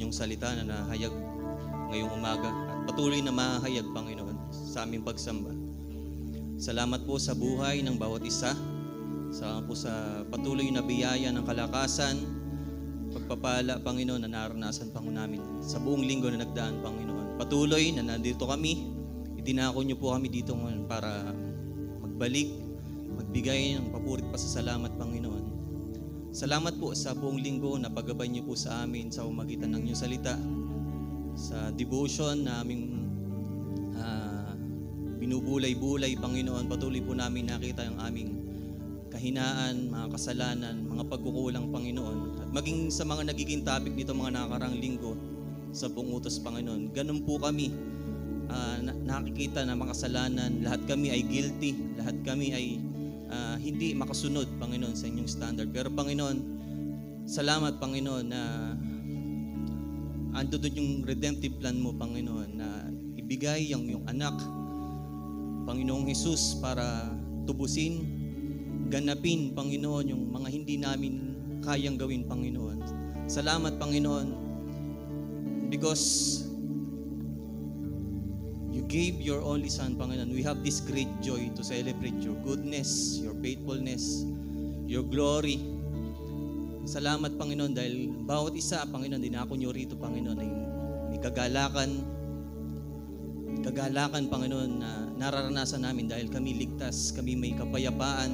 inyong salita na nahayag ngayong umaga at patuloy na mahayag, Panginoon, sa aming pagsamba. Salamat po sa buhay ng bawat isa. Salamat po sa patuloy na biyaya ng kalakasan, pagpapala, Panginoon, na naranasan, Panginoon, namin sa buong linggo na nagdaan, Panginoon. Patuloy na nandito kami. Idinako niyo po kami dito ngayon para magbalik, magbigay ng papuri at pasasalamat, Panginoon. Salamat po sa buong linggo na paggabay niyo po sa amin sa pamamagitan ng inyong salita, sa devotion na aming binubulay-bulay, Panginoon. Patuloy po namin nakita ang aming kahinaan, mga kasalanan, mga pagkukulang, Panginoon. At maging sa mga nagiging topic nito mga nakakarang linggo sa buong utos, Panginoon. Ganun po kami nakikita na mga kasalanan. Lahat kami ay guilty. Lahat kami ay hindi makasunod, Panginoon, sa inyong standard. Pero, Panginoon, salamat, Panginoon, na ando doon yung redemptive plan mo, Panginoon, na ibigay ang iyong anak, Panginoong Jesus, para tubusin, ganapin, Panginoon, yung mga hindi namin kayang gawin, Panginoon. Salamat, Panginoon, because you gave your only Son, Panginoon. We have this great joy to celebrate your goodness, your faithfulness, your glory. Salamat, Panginoon, dahil bawat isa, Panginoon, dinako niyo rito, Panginoon, ay may kagalakan, Panginoon, na nararanasan namin dahil kami ligtas, kami may kapayapaan.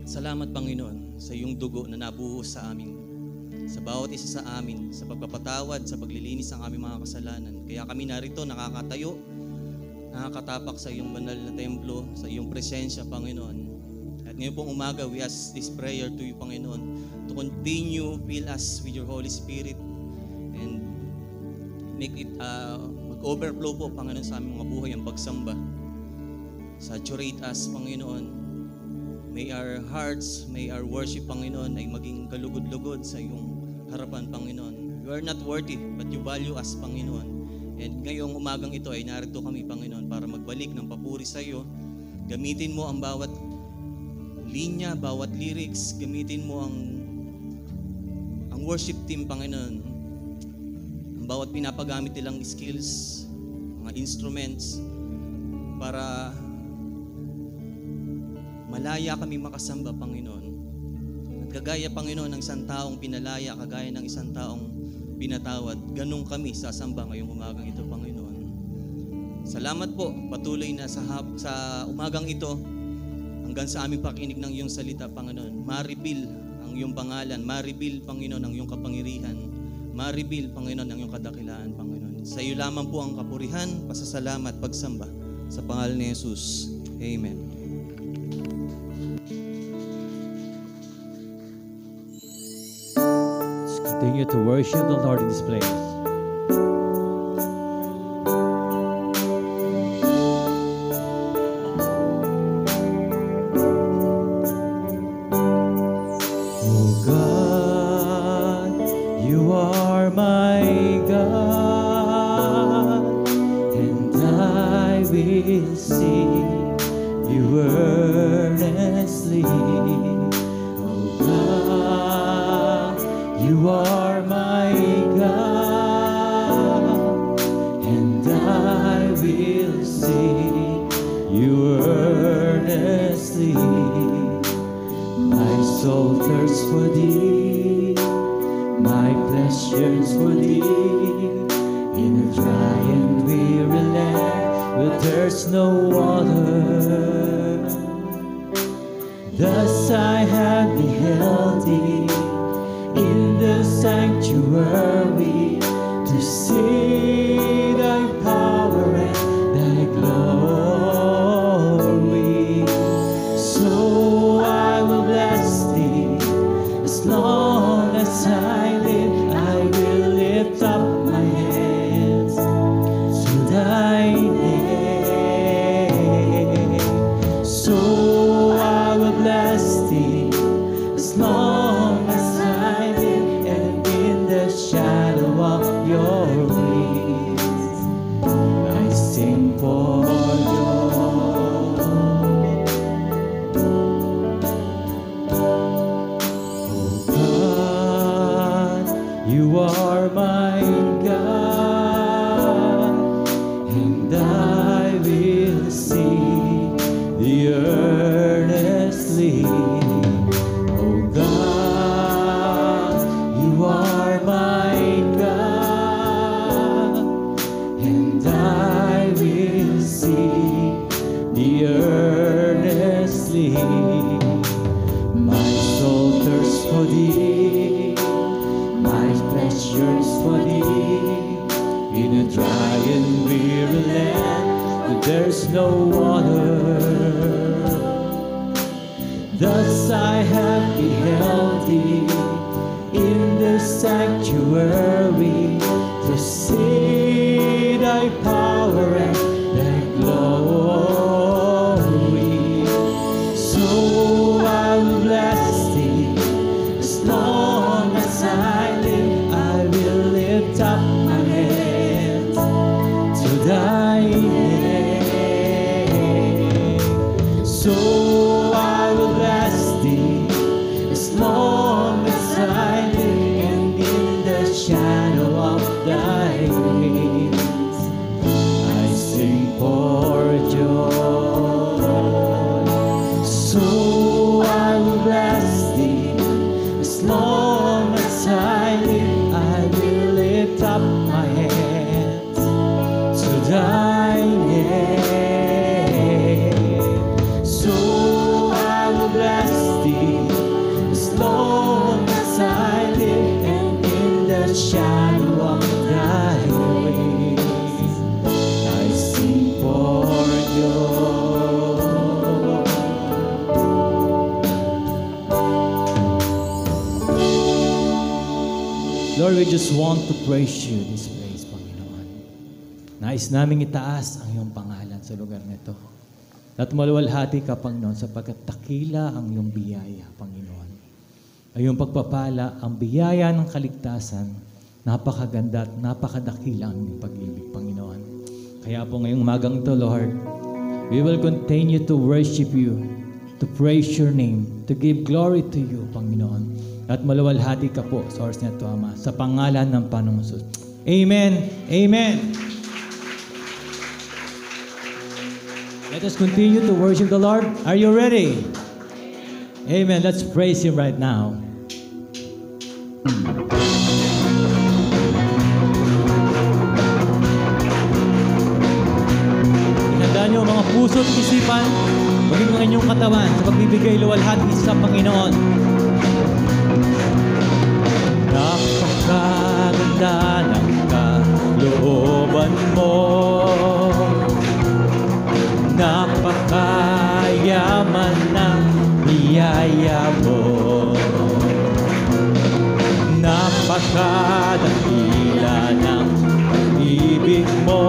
Salamat, Panginoon, sa iyong dugo na nabuhos sa amin, sa bawat isa sa amin, sa pagpapatawad, sa paglilinis ng aming mga kasalanan. Kaya kami narito, nakakatayo, nakakatapak sa iyong banal na templo, sa iyong presensya, Panginoon. At ngayon pong umaga, we ask this prayer to you, Panginoon, to continue, fill us with your Holy Spirit, and make it mag-overflow po, Panginoon, sa aming mga buhay ang pagsamba. Saturate us, Panginoon. May our hearts, may our worship, Panginoon, ay maging kalugod-lugod sa iyong harapan, Panginoon. You are not worthy, but you value us, Panginoon. And ngayong umagang ito ay narito kami, Panginoon, para magbalik ng papuri sa iyo. Gamitin mo ang bawat linya, bawat lyrics. Gamitin mo ang worship team, Panginoon. Ang bawat pinapagamit nilang skills, mga instruments, para malaya kami makasamba, Panginoon. At kagaya, Panginoon, ng isang taong pinalaya, kagaya ng isang taong pinatawad, ganun kami sasamba ngayong umagang ito, Panginoon. Salamat po, patuloy na sa umagang ito, hanggang sa aming pakinig ng iyong salita, Panginoon. Ma-reveal ang iyong pangalan, ma-reveal, Panginoon, ang iyong kapangyarihan, ma-reveal, Panginoon, ang iyong kadakilaan, Panginoon. Sa iyo lamang po ang kapurihan, pasasalamat, pagsamba. Sa pangalan ni Jesus. Amen. Continue to worship the Lord in this place. Oh God, you are my God, and I will sing you earnestly. Oh God, you are my God, and I will sing you earnestly. My soul thirsts for thee, my flesh yearns for thee, in a dry and weary land where there's no water. Thus I have beheld thee in the sanctuary, to see thy power and thy glory. So I will bless thee as long as I live. I will lift up my hands to thy name. So I will bless thee as long as I live, and in the shadow worry to see thy power and thy glory. So I will bless thee as long as I live. I will lift up my hands to thy name. So I will bless thee as long as I live, and in the shadow of thy wings I sing for joy. So I will bless thee as long as I live. I will lift up my hands to thy name. So I will bless thee as long as I live, and in the shadow of thy wings I sing for joy. Lord, we just want to praise you this place, Panginoon. Nais naming itaas ang iyong pangalan sa lugar nito. At maluwalhati ka, Panginoon, sapagkat takila ang iyong biyaya, Panginoon. Ang iyong pagpapala, ang biyaya ng kaligtasan, napakaganda at napakadakila ang iyong pag-ibig, Panginoon. Kaya po ngayong umagang ito, Lord, we will continue to worship you, to praise your name, to give glory to you, Panginoon. At maluwalhati ka po sa oras na ito, Ama, sa pangalan ng Panginoong Hesus. Amen. Amen. Let us continue to worship the Lord. Are you ready? Amen. Let's praise Him right now. Inandaan niyo ang mga puso at isipan, maging ang inyong katawan sa pagbibigay luwalhati sa Panginoon. Napakaganda ng kalooban mo, napakayaman ng biyaya mo, napakadakila ng ibig mo,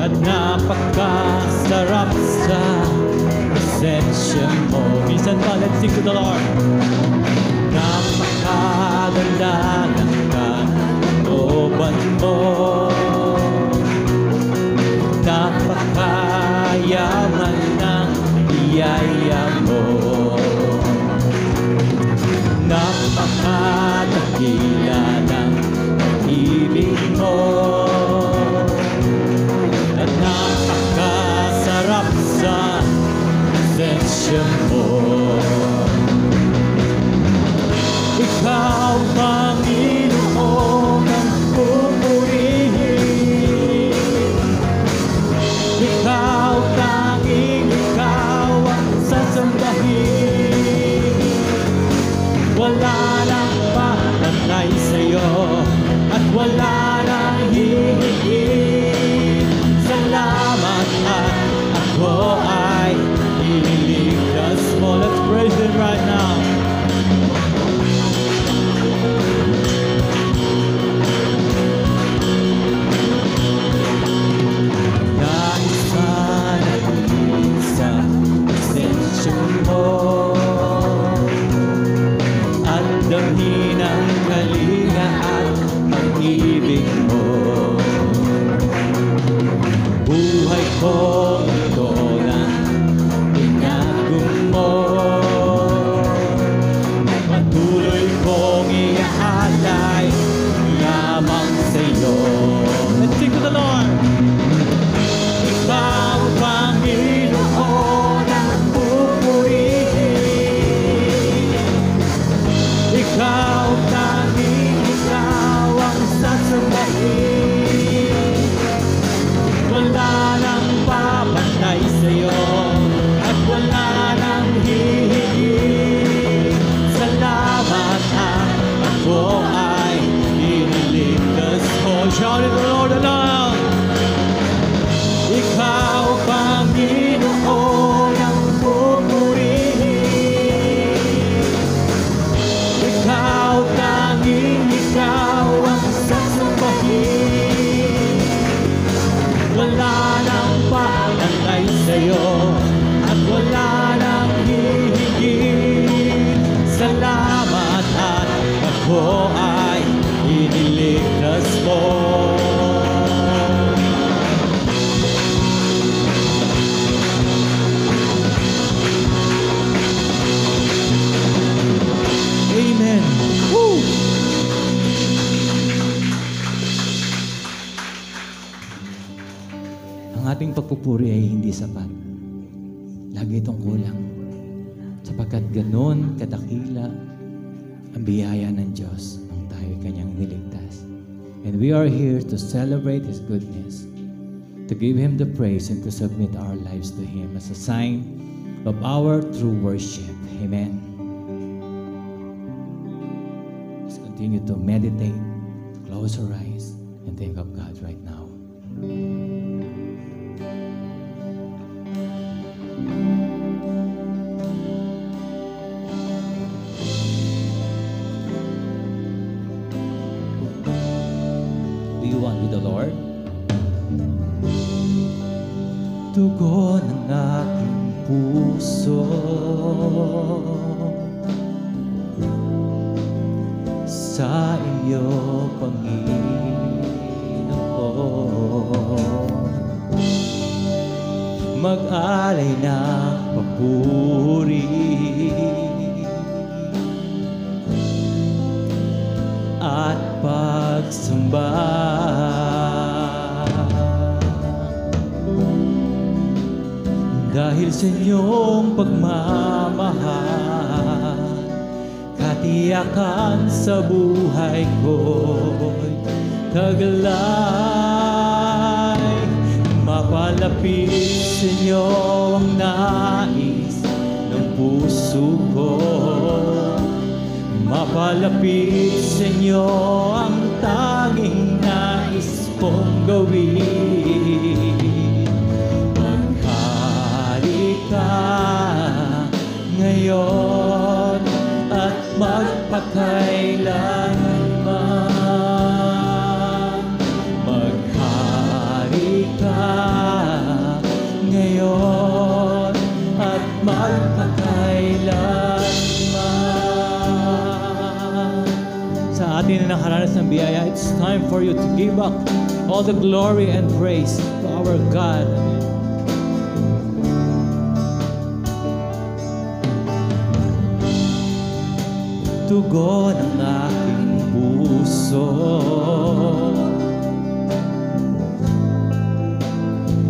at napakasarap sa presensya mo. Minsan pa, let's sing to the Lord. Napakaganda ng kalooban mo, napakayaman ng biyaya mo, napakadakila ng ibig mo, at napakasarap sa presensya mo. Ikaw, Panginoon, ang pupurihin. Ikaw, tanging ikaw ang sasambahin. Wala nang pagkantay sa'yo at wala nang hihigit. Salamat at ako ay ililigtas mo. Let's praise Him right now. At damhin ang kalinga at pag-ibig ating pagpupuri ay hindi sapat. Lagi itong kulang. Sapagkat ganon kadakila ang biyaya ng Diyos nang tayo kanyang niligtas. And we are here to celebrate His goodness, to give Him the praise and to submit our lives to Him as a sign of our true worship. Amen. Let's continue to meditate, close our eyes, and think of God right now. Do you want with the Lord? Tugon ng aking puso sa iyo, Panginoon. Mag-alay ng papuri at pagsamba. Dahil sa inyong pagmamahal, katiyakan sa buhay ko'y taglay. Mapalapit sa inyo ang nais ng puso ko. Mapalapit sa inyo ang tanging nais kong gawin. Ka ngayon at magpakailanman. Maghari ka ngayon at magpakailanman. Sa atin na nakaranas ng biyaya, it's time for you to give up all the glory and praise to our God. Tugon ang aking puso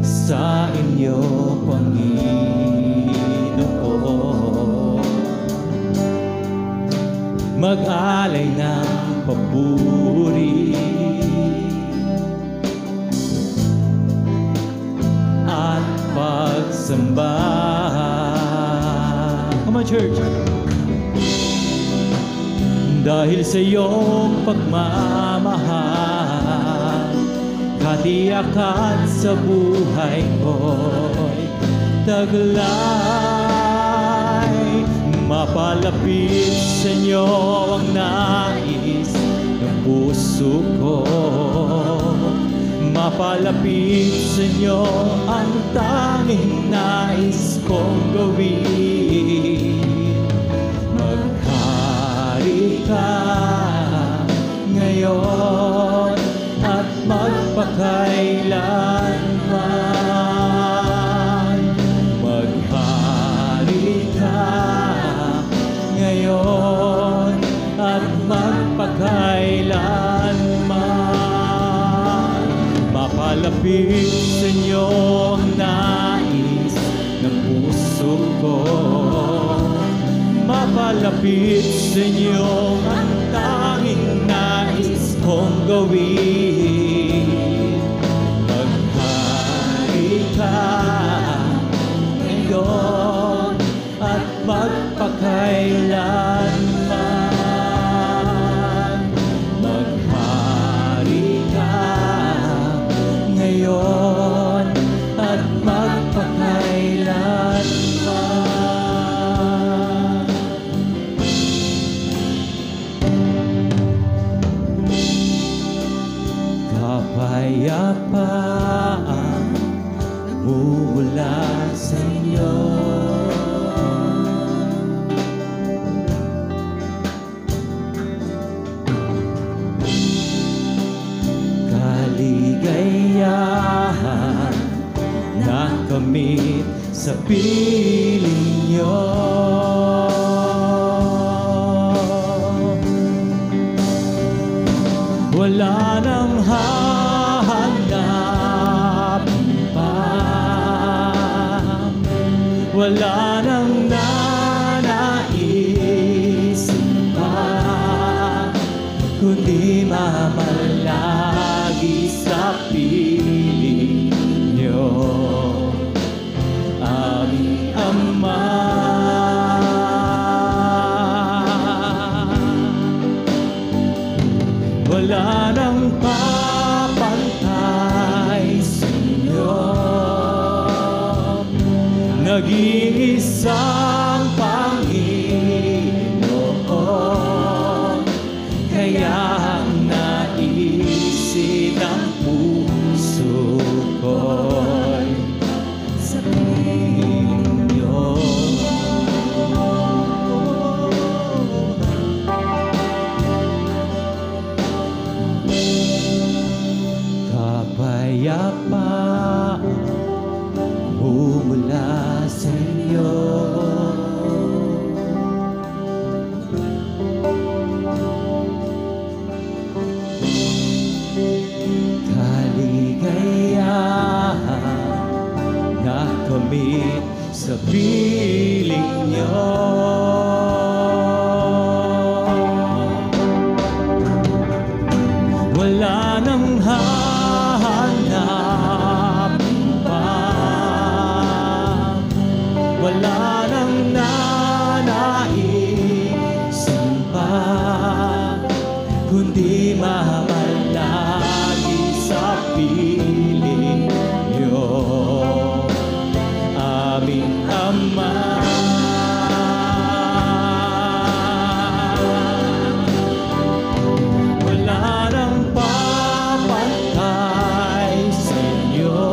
sa inyo, Panginoon. Mag-alay ng papuri at pagsamba. Come on, church! Dahil sa iyong pagmamahal, katiyakan sa buhay ko'y taglay. Mapalapit sa inyo ang nais ng puso ko. Mapalapit sa inyo ang tanging nais kong gawin. Ka ngayon at magpakailanman. Maghari ka ngayon at magpakailanman. Mapalapit sa inyo ang nais ng puso ko. Mapalapit sa inyo ang tanging nais kong gawin. Maghari ka ngayon at magpakailanman. Maghari ka ngayon at magpakailanman. Kapayapaan mula sa inyo. Kaligayahan na kamit sa piling niyo. Wala nang hahanap pa. wala nang nanais pa, kundi mamalagi sa piling niyo, aming Ama. Wala nang papantay sa inyo, nag-iisang Panginoon, kaya ang naisin ang puso ko'y sa piling niyo. Kapayapaan mula sa inyo, kaligayahan na kamit sa piling niyo. Wala nang hahanapin pa, wala nang nanaisin pa, kundi mamalagi sa piling niyo, aming Ama. Wala nang papantay sa inyo,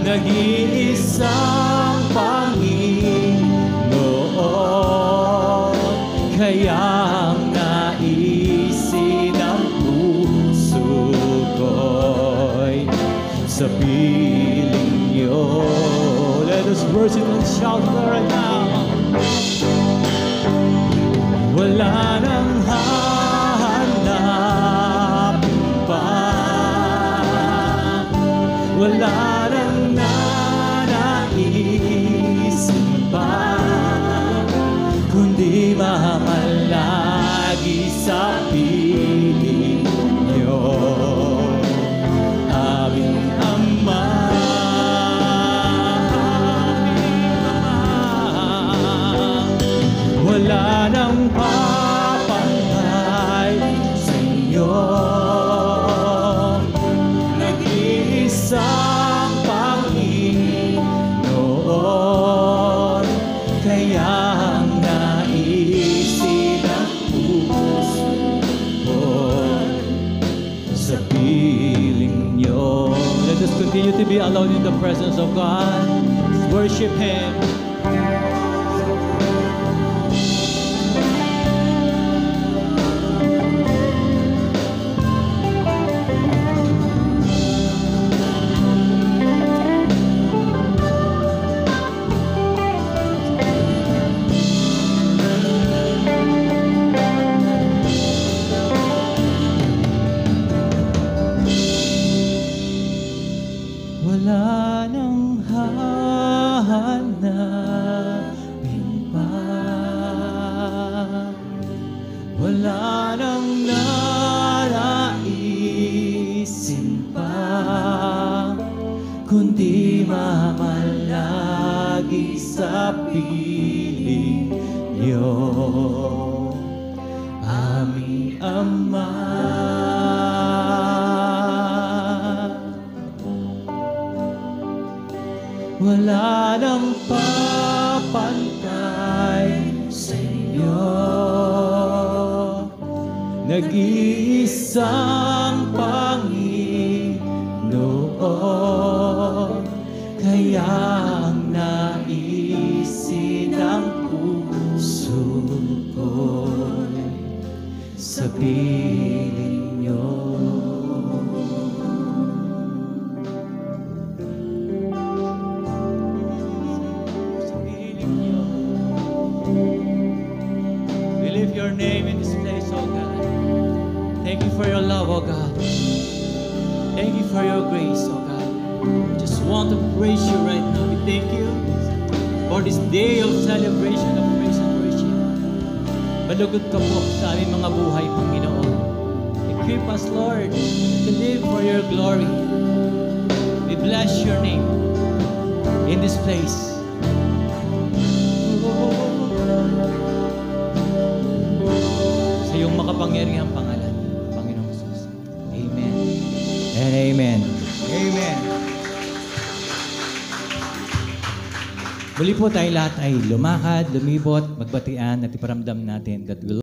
nag-iisang Panginoon, kaya ang naisin ang puso ko'y sa piling niyo. Let us worship and shout right now. Wala nang hahanapin pa, wala nang nanaisin pa, kundi mamalagi sa piling niyo, aming Ama. Wala nang papantay sa inyo, nag-iisang Panginoon, kaya ang naisin ang puso ko sa piling niyo. Let us continue to be alone in the presence of God. Worship Him. Wala nang hahanapin pa, wala nang nanaisin pa, kundi mamalagi sa piling niyo, aming Ama. Wala nang papantay sa inyo, nag-iisang Panginoon, kaya ang naisin ang puso ko'y sa piling niyo. Your name in this place, oh God. Thank you for your love, oh God. Thank you for your grace, oh God. We just want to praise you right now. We thank you for this day of celebration of praise and worship. Malugod ka po sa aming mga buhay, Panginoon. Equip us, Lord, to live for your glory. We bless your name in this place. Sa iyong makapangyarihang pangalan, Panginoong Jesus. Amen. And amen. Amen. Muli po tayo lahat ay lumakad, lumibot, magbatian at iparamdam natin that will